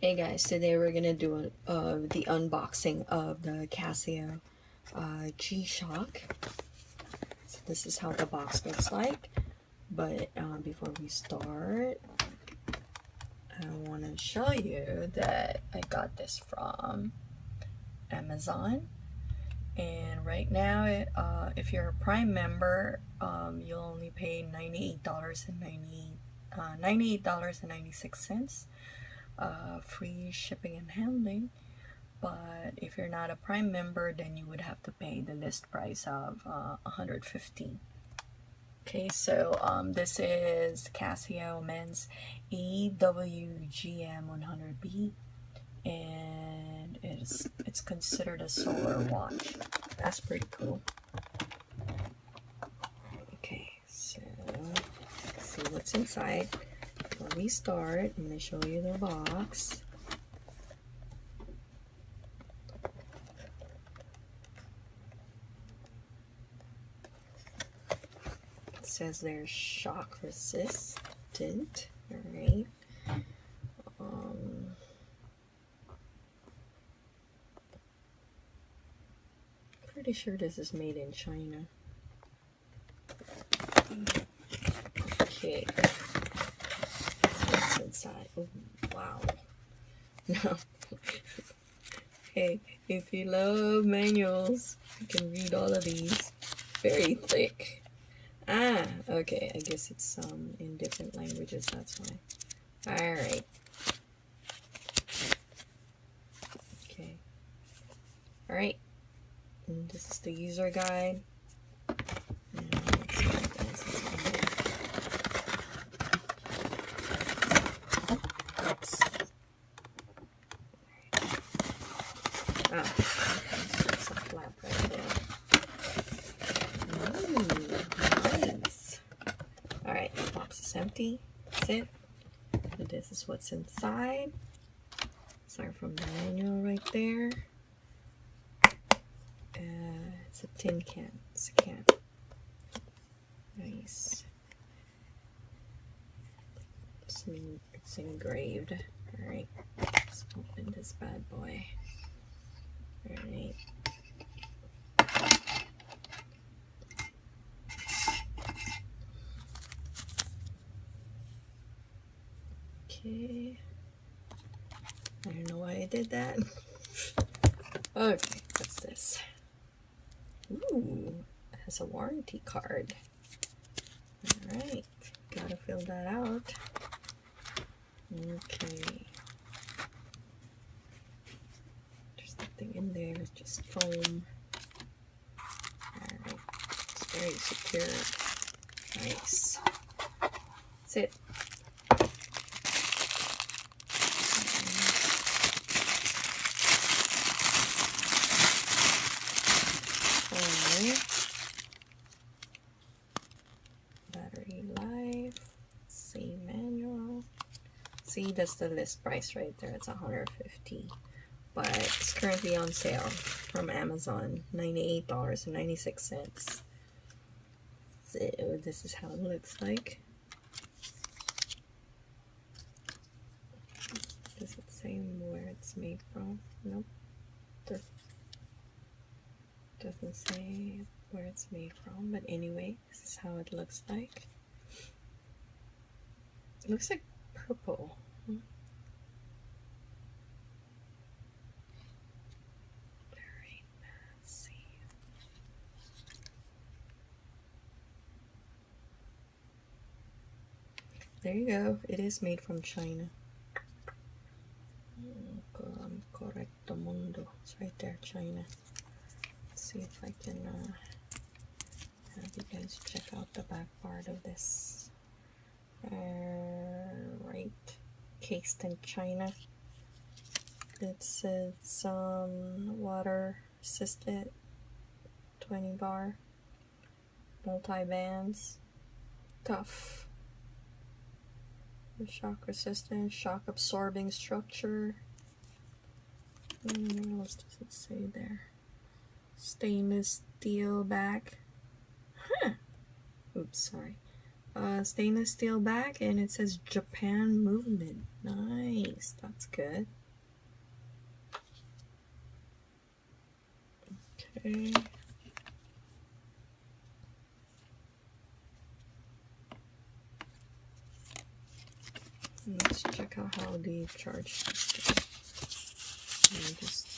Hey guys, today we're gonna do the unboxing of the Casio G-Shock. So this is how the box looks like. But before we start, I want to show you that I got this from Amazon. And right now, if you're a Prime member, you'll only pay $98.96. Free shipping and handling. But if you're not a Prime member, then you would have to pay the list price of $115. Okay, so this is Casio men's AWGM100B, and it's considered a solar watch. That's pretty cool. Okay, so let's see what's inside. Before we start, I'm going to show you the box. It says they're shock resistant. Alright. Pretty sure this is made in China. Okay. What's inside? Oh, wow. No. Hey, if you love manuals, you can read all of these. Very thick. Ah, okay. I guess it's in different languages, that's why. Alright. Okay. Alright. And this is the user guide. And let's see what else is on there. Oops. Ah, that's a flap right there. Nice. Alright, the box is empty. That's it. And this is what's inside. Start from the manual right there. It's a tin can. It's a can. Nice. It's engraved. Alright. Let's open this bad boy. Alright. Okay. I don't know why I did that. Okay, what's this? Ooh, it has a warranty card. Alright, gotta fill that out. Okay. There's nothing in there, it's just foam. Alright, it's very secure. Nice. That's it. Battery life, same manual. See, that's the list price right there. It's $150, but it's currently on sale from Amazon, $98.96. So this is how it looks like. Does it say where it's made from? Nope. Doesn't say where it's made from, but anyway, this is how it looks like. It looks like purple. Alright, let's see. There you go. It is made from China. Correcto mundo. It's right there, China. Let's see if I can have you guys check out the back part of this. Right, cased in China. It says water resistant, 20 bar, multi-bands, tough, shock resistant, shock absorbing structure. What else does it say there? Stainless steel back. Huh. Oops, sorry. stainless steel back, and it says Japan movement. Nice, that's good. Okay. Let's check out how they charge this thing.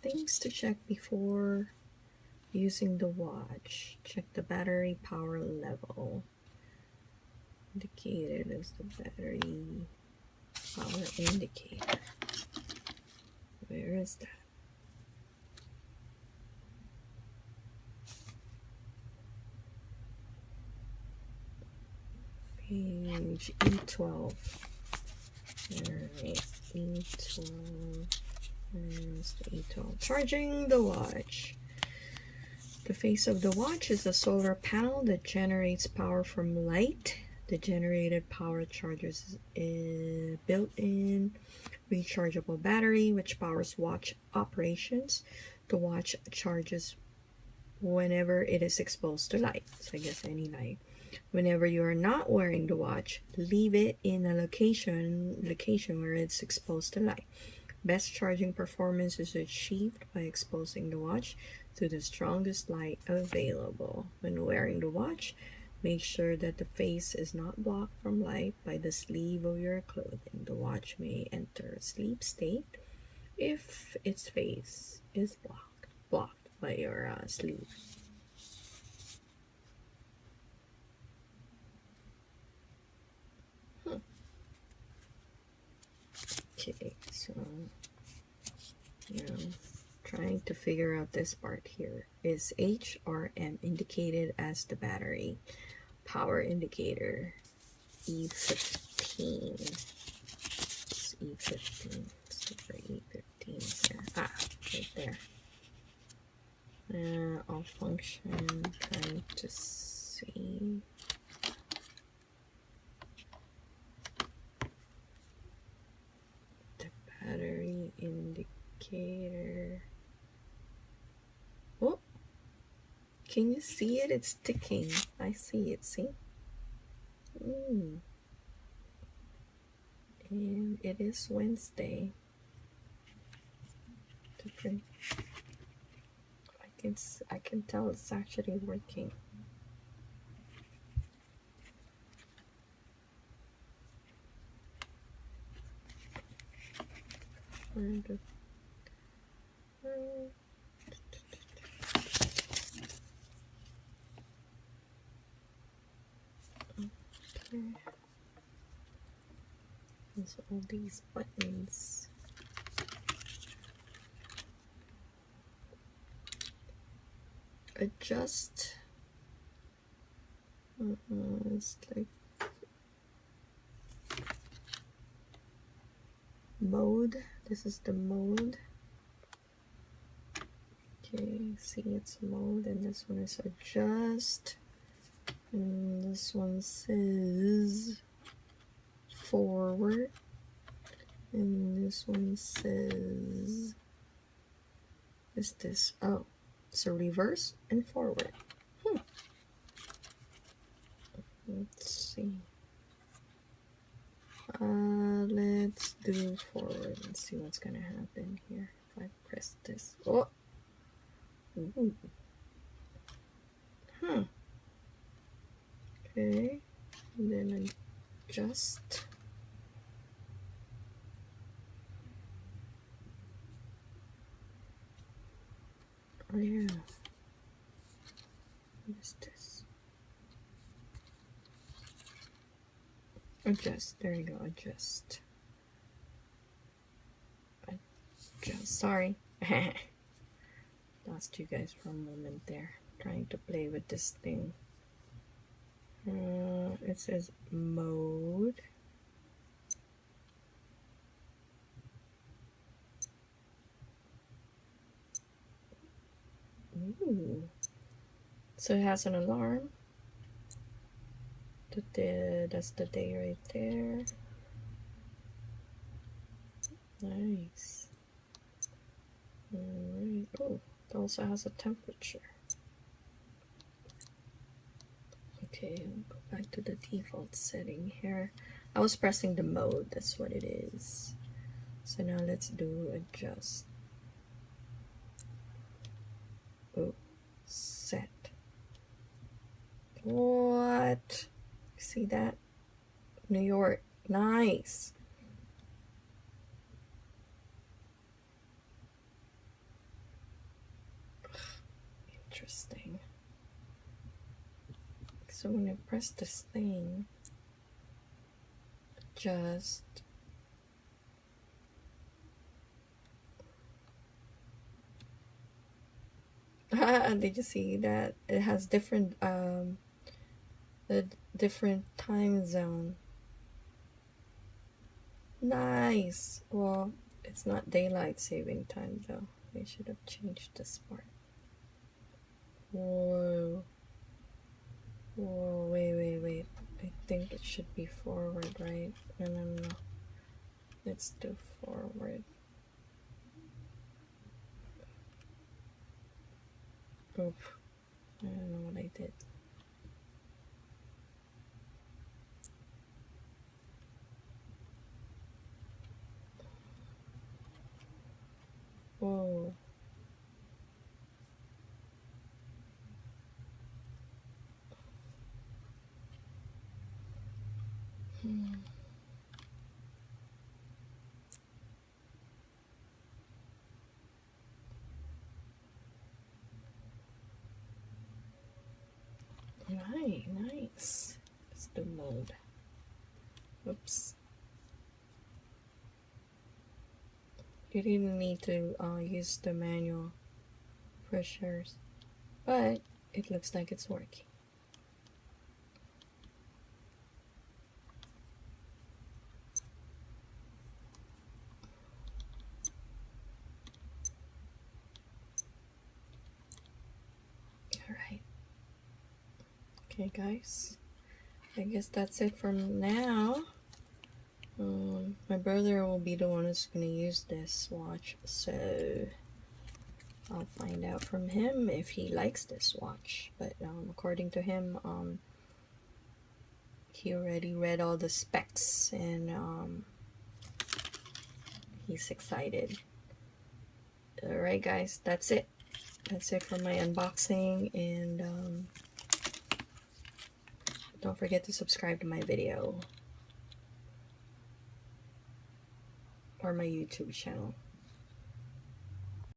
Things to check before using the watch. Check the battery power level. Indicated as the battery power indicator. Where is that? Page E12. Alright, E12. Where's the E12? Charging the watch. The face of the watch is a solar panel that generates power from light. The generated power charges a built-in rechargeable battery which powers watch operations. The watch charges whenever it is exposed to light, so I guess any light. Whenever you are not wearing the watch, leave it in a location where it's exposed to light. Best charging performance is achieved by exposing the watch to the strongest light available. When wearing the watch, make sure that the face is not blocked from light by the sleeve of your clothing. The watch may enter a sleep state if its face is blocked by your sleeve. Okay, so trying to figure out this part here. Is H or M indicated as the battery power indicator? E15. It's E15. Let's look for E15 here. Ah, right there. All function. Trying to see. The battery indicator. Oh, can you see it? It's ticking. I see it. See? And it is Wednesday. Different. I can tell it's actually working. Okay. There's all these buttons. Adjust. It's like mode. This is the mode. Okay, see it's mode, and this one is adjust, and this one says forward, and this one says, what's this? Oh, so reverse and forward. Let's see. Let's do forward and see what's gonna happen here if I press this. Oh, ooh. Okay, and then adjust. Oh yeah. What is this? Adjust. There you go. Adjust. Adjust. Sorry. Lost you guys for a moment there. Trying to play with this thing. It says mode. Ooh. So it has an alarm. That's the day right there. Nice. Alright. Oh, it also has a temperature. Okay, I'll go back to the default setting here. I was pressing the mode, that's what it is. So now let's do adjust. Oh, set. What? See that? New York. Nice. Interesting. So when I press this thing, just did you see that it has different a different time zone? Nice. Well, it's not daylight saving time though. They should have changed this part. Whoa. Whoa, wait. I think it should be forward, right? No. Let's do forward. Oof. I don't know what I did. Whoa. Right, nice. Let's do mode. Oops. You didn't need to use the manual pressures, but it looks like it's working. Alright. Okay, guys. I guess that's it for now. My brother will be the one who's going to use this watch, so I'll find out from him if he likes this watch. But according to him, he already read all the specs and he's excited. Alright guys, that's it. That's it for my unboxing, and don't forget to subscribe to my video or my YouTube channel.